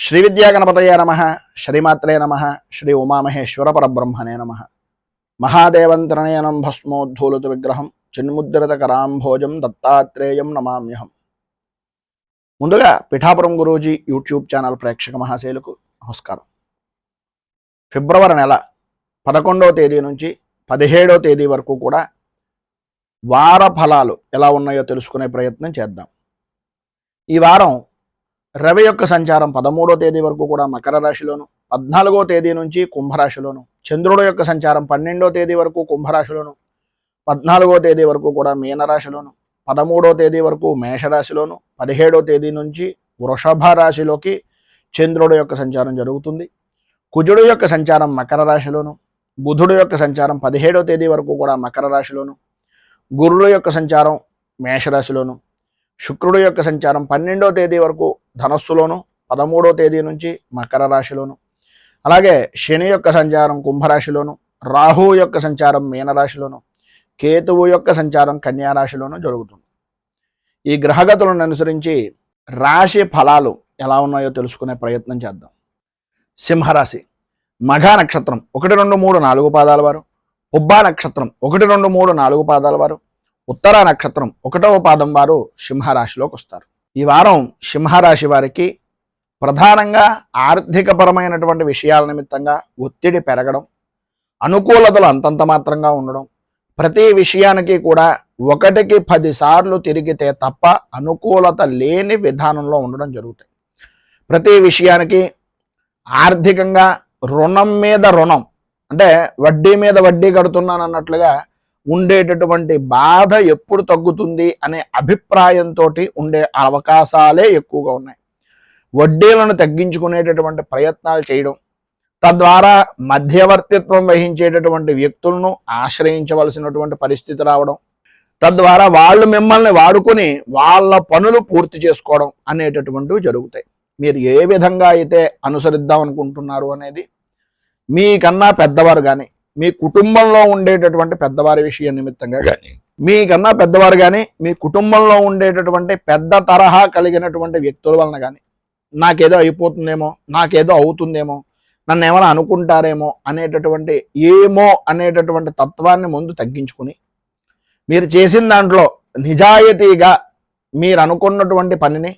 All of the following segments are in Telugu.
శ్రీ విద్యాగణపతయే నమః, శ్రీమాత్రే నమః, శ్రీ ఉమామహేశ్వర పరబ్రహ్మణే నమః. మహాదేవంతరణేనం భస్మోద్ధూలిత విగ్రహం చిన్ముద్రిత కరాంభోజం దత్తాత్రేయం నమామ్యహం. ముందుగా పిఠాపురం గురూజీ యూట్యూబ్ ఛానల్ ప్రేక్షక మహాశైలకు నమస్కారం. ఫిబ్రవరి నెల 11వ తేదీ నుంచి 17వ తేదీ వరకు కూడా వార ఫలాలు ఎలా ఉన్నాయో తెలుసుకునే ప్రయత్నం చేద్దాం. ఈ వారం రవి యొక్క సంచారం 13వ తేదీ వరకు కూడా మకర రాశిలోను, 14వ తేదీ నుంచి కుంభరాశిలోను, చంద్రుడు యొక్క సంచారం 12వ తేదీ వరకు కుంభరాశిలోను, 14వ తేదీ వరకు కూడా మీనరాశిలోను, 13వ తేదీ వరకు మేషరాశిలోను, 17వ తేదీ నుంచి వృషభ రాశిలోకి చంద్రుడు యొక్క సంచారం జరుగుతుంది. కుజుడు యొక్క సంచారం మకర రాశిలోను, బుధుడు యొక్క సంచారం 17వ తేదీ వరకు కూడా మకర రాశిలోను, గురుడు యొక్క సంచారం మేషరాశిలోను, శుక్రుడు యొక్క సంచారం 12వ తేదీ వరకు ధనస్సులోను, 13వ తేదీ నుంచి మకర రాశిలోను, అలాగే శని యొక్క సంచారం కుంభరాశిలోను, రాహువు యొక్క సంచారం మీనరాశిలోను, కేతువు యొక్క సంచారం కన్యారాశిలోను జరుగుతుంది. ఈ గ్రహగతులను అనుసరించి రాశి ఫలాలు ఎలా ఉన్నాయో తెలుసుకునే ప్రయత్నం చేద్దాం. సింహరాశి మఘా నక్షత్రం 1, 2, 3, 4 పాదాల వారు, పుబ్బా నక్షత్రం 1, 2, 3, 4 పాదాల వారు, ఉత్తరా నక్షత్రం 1వ పాదం వారు సింహరాశిలోకి వస్తారు. ఈ వారం సింహరాశి వారికి ప్రధానంగా ఆర్థికపరమైనటువంటి విషయాల నిమిత్తంగా ఒత్తిడి పెరగడం, అనుకూలతలు అంతంత మాత్రంగా ఉండడం, ప్రతి విషయానికి కూడా 1కి 10 సార్లు తిరిగితే తప్ప అనుకూలత లేని విధానంలో ఉండడం జరుగుతాయి. ప్రతి విషయానికి ఆర్థికంగా రుణం మీద రుణం, అంటే వడ్డీ మీద వడ్డీ కడుతున్నాను అన్నట్లుగా ఉండేటటువంటి బాధ ఎప్పుడు తగ్గుతుంది అనే అభిప్రాయంతో ఉండే అవకాశాలే ఎక్కువగా ఉన్నాయి. వడ్డీలను తగ్గించుకునేటటువంటి ప్రయత్నాలు చేయడం, తద్వారా మధ్యవర్తిత్వం వహించేటటువంటి వ్యక్తులను ఆశ్రయించవలసినటువంటి పరిస్థితి రావడం, తద్వారా వాళ్ళు మిమ్మల్ని వాడుకొని వాళ్ళ పనులు పూర్తి చేసుకోవడం అనేటటువంటివి జరుగుతాయి. మీరు ఏ విధంగా అయితే అనుసరిద్దాం అనుకుంటున్నారు అనేది మీకన్నా పెద్దవారు కానీ, మీ కుటుంబంలో ఉండేటటువంటి పెద్దవారి విషయం నిమిత్తంగా కానీ, మీకన్నా పెద్దవారు కానీ మీ కుటుంబంలో ఉండేటటువంటి పెద్ద తరహా కలిగినటువంటి వ్యక్తుల వలన కానీ నాకేదో అయిపోతుందేమో, నాకేదో అవుతుందేమో, నన్ను ఏమైనా అనుకుంటారేమో అనేటటువంటి తత్వాన్ని ముందు తగ్గించుకుని మీరు చేసిన దాంట్లో నిజాయితీగా మీరు అనుకున్నటువంటి పనిని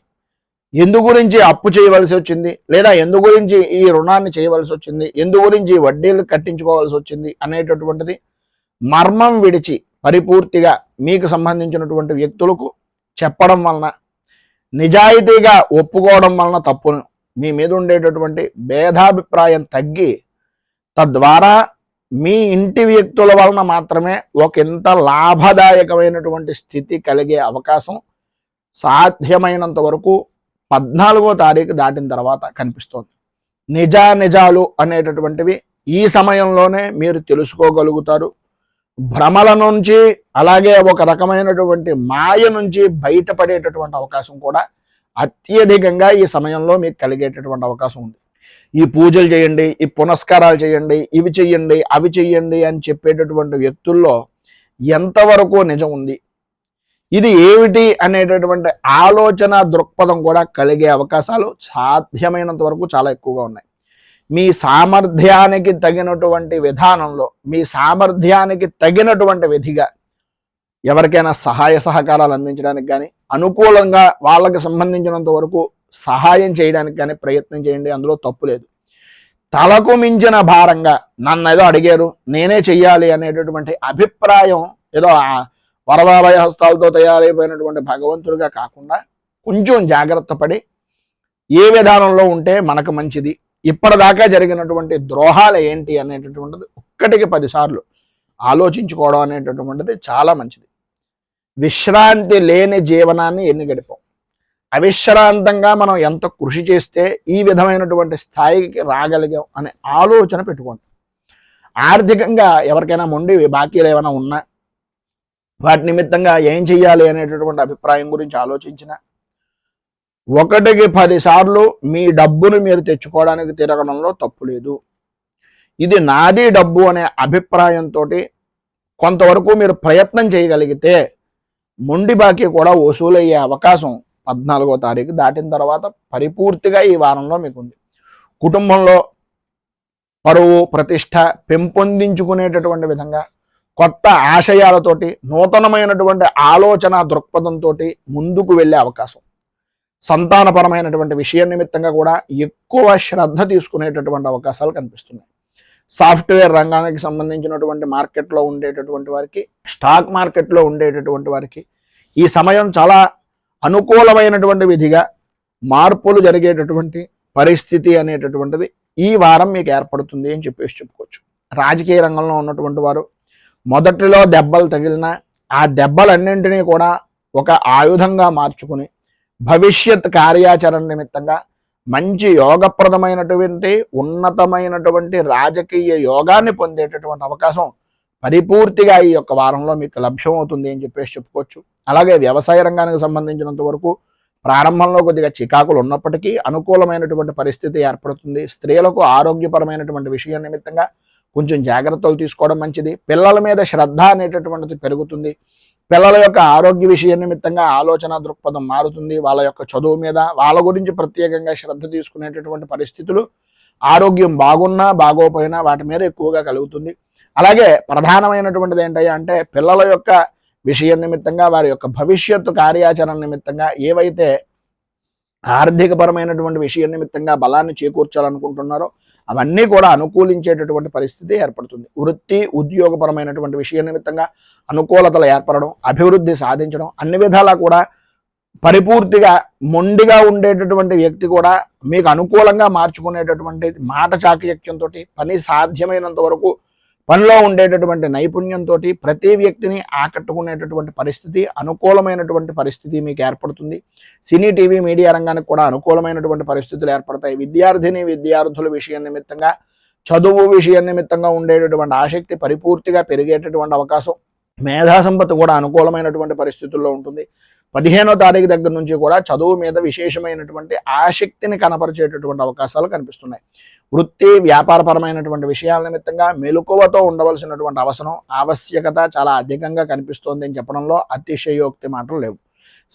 ఎందు గురించి అప్పు చేయవలసి వచ్చింది, లేదా ఎందు గురించి ఈ రుణాన్ని చేయవలసి వచ్చింది, ఎందు గురించి వడ్డీలు కట్టించుకోవాల్సి వచ్చింది అనేటటువంటిది మర్మం విడిచి పరిపూర్తిగా మీకు సంబంధించినటువంటి వ్యక్తులకు చెప్పడం వలన, నిజాయితీగా ఒప్పుకోవడం వలన తప్పును మీ మీద ఉండేటటువంటి భేదాభిప్రాయం తగ్గి, తద్వారా మీ ఇంటి వ్యక్తుల వలన మాత్రమే ఒకంత లాభదాయకమైనటువంటి స్థితి కలిగే అవకాశం సాధ్యమైనంత వరకు 14వ తారీఖు దాటిన తర్వాత కనిపిస్తోంది. నిజాలు అనేటటువంటివి ఈ సమయంలోనే మీరు తెలుసుకోగలుగుతారు. భ్రమల నుంచి, అలాగే ఒక రకమైనటువంటి మాయ నుంచి బయటపడేటటువంటి అవకాశం కూడా అత్యధికంగా ఈ సమయంలో మీకు కలిగేటటువంటి అవకాశం ఉంది. ఈ పూజలు చేయండి, ఈ పునస్కారాలు చేయండి, ఇవి చెయ్యండి, అవి చెయ్యండి అని చెప్పేటటువంటి వ్యక్తుల్లో ఎంతవరకు నిజం ఉంది, ఇది ఏమిటి అనేటటువంటి ఆలోచన దృక్పథం కూడా కలిగే అవకాశాలు సాధ్యమైనంత వరకు చాలా ఎక్కువగా ఉన్నాయి. మీ సామర్థ్యానికి తగినటువంటి విధానంలో, మీ సామర్థ్యానికి తగినటువంటి విధిగా ఎవరికైనా సహాయ సహకారాలు అందించడానికి కానీ, అనుకూలంగా వాళ్ళకి సంబంధించినంత వరకు సహాయం చేయడానికి కానీ ప్రయత్నం చేయండి. అందులో తప్పు లేదు. తలకు మించిన భారంగా నన్ను ఏదో అడిగారు నేనే చెయ్యాలి అనేటటువంటి అభిప్రాయం, ఏదో వరదాభయ హస్తాలతో తయారైపోయినటువంటి భగవంతుడిగా కాకుండా కొంచెం జాగ్రత్త పడి ఏ విధానంలో ఉంటే మనకు మంచిది, ఇప్పటిదాకా జరిగినటువంటి ద్రోహాలు ఏంటి అనేటటువంటిది 1కి 10 సార్లు ఆలోచించుకోవడం అనేటటువంటిది చాలా మంచిది. విశ్రాంతి లేని జీవనాన్ని ఎన్ని గడిపాం, అవిశ్రాంతంగా మనం ఎంత కృషి చేస్తే ఈ విధమైనటువంటి స్థాయికి రాగలిగాం అనే ఆలోచన పెట్టుకోండి. ఆర్థికంగా ఎవరికైనా మొండి బాకీలు ఏమైనా ఉన్నా వాటి నిమిత్తంగా ఏం చెయ్యాలి అనేటటువంటి అభిప్రాయం గురించి ఆలోచించిన 1కి 10 సార్లు మీ డబ్బును మీరు తెచ్చుకోవడానికి తిరగడంలో తప్పు లేదు. ఇది నాది డబ్బు అనే అభిప్రాయంతో కొంతవరకు మీరు ప్రయత్నం చేయగలిగితే మొండి బాకీ కూడా వసూలయ్యే అవకాశం 14వ తారీఖు దాటిన తర్వాత పరిపూర్తిగా ఈ వారంలో మీకు ఉంది. కుటుంబంలో పరువు ప్రతిష్ట పెంపొందించుకునేటటువంటి విధంగా కొత్త ఆశయాలతోటి నూతనమైనటువంటి ఆలోచన దృక్పథంతో ముందుకు వెళ్ళే అవకాశం, సంతానపరమైనటువంటి విషయం నిమిత్తంగా కూడా ఎక్కువ శ్రద్ధ తీసుకునేటటువంటి అవకాశాలు కనిపిస్తున్నాయి. సాఫ్ట్వేర్ రంగానికి సంబంధించినటువంటి మార్కెట్లో ఉండేటటువంటి వారికి, స్టాక్ మార్కెట్లో ఉండేటటువంటి వారికి ఈ సమయం చాలా అనుకూలమైనటువంటి విధిగా మార్పులు జరిగేటటువంటి పరిస్థితి అనేటటువంటిది ఈ వారం మీకు ఏర్పడుతుంది అని చెప్పుకోవచ్చు. రాజకీయ రంగంలో ఉన్నటువంటి వారు మొదటిలో దెబ్బలు తగిలినా ఆ దెబ్బలన్నింటినీ కూడా ఒక ఆయుధంగా మార్చుకుని భవిష్యత్ కార్యాచరణ నిమిత్తంగా మంచి యోగప్రదమైనటువంటి ఉన్నతమైనటువంటి రాజకీయ యోగాన్ని పొందేటటువంటి అవకాశం పరిపూర్తిగా ఈ యొక్క వారంలో మీకు లభ్యమవుతుంది అని చెప్పుకోవచ్చు. అలాగే వ్యవసాయ రంగానికి సంబంధించినంత వరకు ప్రారంభంలో కొద్దిగా చికాకులు ఉన్నప్పటికీ అనుకూలమైనటువంటి పరిస్థితి ఏర్పడుతుంది. స్త్రీలకు ఆరోగ్యపరమైనటువంటి విషయం నిమిత్తంగా కొంచెం జాగ్రత్తలు తీసుకోవడం మంచిది. పిల్లల మీద శ్రద్ధ అనేటటువంటిది పెరుగుతుంది. పిల్లల యొక్క ఆరోగ్య విషయం నిమిత్తంగా ఆలోచన దృక్పథం మారుతుంది. వాళ్ళ యొక్క చదువు మీద వాళ్ళ గురించి ప్రత్యేకంగా శ్రద్ధ తీసుకునేటటువంటి పరిస్థితులు, ఆరోగ్యం బాగున్నా బాగోపోయినా వాటి మీద ఎక్కువగా కలుగుతుంది. అలాగే ప్రధానమైనటువంటిది ఏంటయ్యా అంటే పిల్లల యొక్క విషయం నిమిత్తంగా వారి యొక్క భవిష్యత్తు కార్యాచరణ నిమిత్తంగా ఏవైతే ఆర్థికపరమైనటువంటి విషయం నిమిత్తంగా బలాన్ని చేకూర్చాలనుకుంటున్నారో అవన్నీ కూడా అనుకూలించేటటువంటి పరిస్థితి ఏర్పడుతుంది. వృత్తి ఉద్యోగపరమైనటువంటి విషయం నిమిత్తంగా అనుకూలతలు ఏర్పడడం, అభివృద్ధి సాధించడం, అన్ని విధాలా కూడా పరిపూర్తిగా మొండిగా ఉండేటటువంటి వ్యక్తి కూడా మీకు అనుకూలంగా మార్చుకునేటటువంటి మాట చాకచక్యంతో పని సాధ్యమైనంత వరకు పనిలో ఉండేటటువంటి నైపుణ్యంతో ప్రతి వ్యక్తిని ఆకట్టుకునేటటువంటి పరిస్థితి, అనుకూలమైనటువంటి పరిస్థితి మీకు ఏర్పడుతుంది. సినీ టీవీ మీడియా రంగానికి కూడా అనుకూలమైనటువంటి పరిస్థితులు ఏర్పడతాయి. విద్యార్థుల విషయం నిమిత్తంగా, చదువు విషయం నిమిత్తంగా ఉండేటటువంటి ఆసక్తి పరిపూర్తిగా పెరిగేటటువంటి అవకాశం, మేధా సంపత్తి కూడా అనుకూలమైనటువంటి పరిస్థితుల్లో ఉంటుంది. 15వ తారీఖు దగ్గర నుంచి కూడా చదువు మీద విశేషమైనటువంటి ఆసక్తిని కనపరిచేటటువంటి అవకాశాలు కనిపిస్తున్నాయి. వృత్తి వ్యాపారపరమైనటువంటి విషయాల నిమిత్తంగా మెలకువతో ఉండవలసినటువంటి ఆవశ్యకత చాలా అధికంగా కనిపిస్తోంది అని చెప్పడంలో అతిశయోక్తి మాటలు లేవు.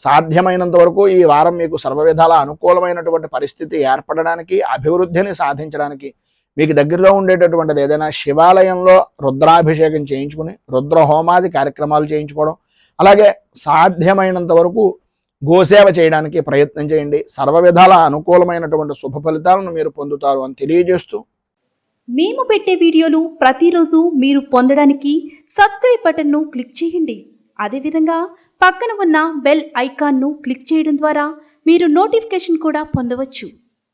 సాధ్యమైనంత వరకు ఈ వారం మీకు సర్వవిధాల అనుకూలమైనటువంటి పరిస్థితి ఏర్పడడానికి, అభివృద్ధిని సాధించడానికి మీకు దగ్గరలో ఉండేటటువంటిది ఏదైనా శివాలయంలో రుద్రాభిషేకం చేయించుకుని రుద్ర హోమాది కార్యక్రమాలు చేయించుకోవడం, అలాగే సాధ్యమైనంత వరకు గోసేవ చేయడానికి ప్రయత్నం చేయండి. సర్వవిధాల అనుకూలమైనటువంటి శుభ ఫలితాలను మీరు పొందుతారు అని తెలియజేస్తూ, మేము పెట్టే వీడియోలు ప్రతిరోజు మీరు పొందడానికి సబ్స్క్రైబ్ బటన్ను క్లిక్ చేయండి. అదేవిధంగా పక్కన ఉన్న బెల్ ఐకాన్ను క్లిక్ చేయడం ద్వారా మీరు నోటిఫికేషన్ కూడా పొందవచ్చు.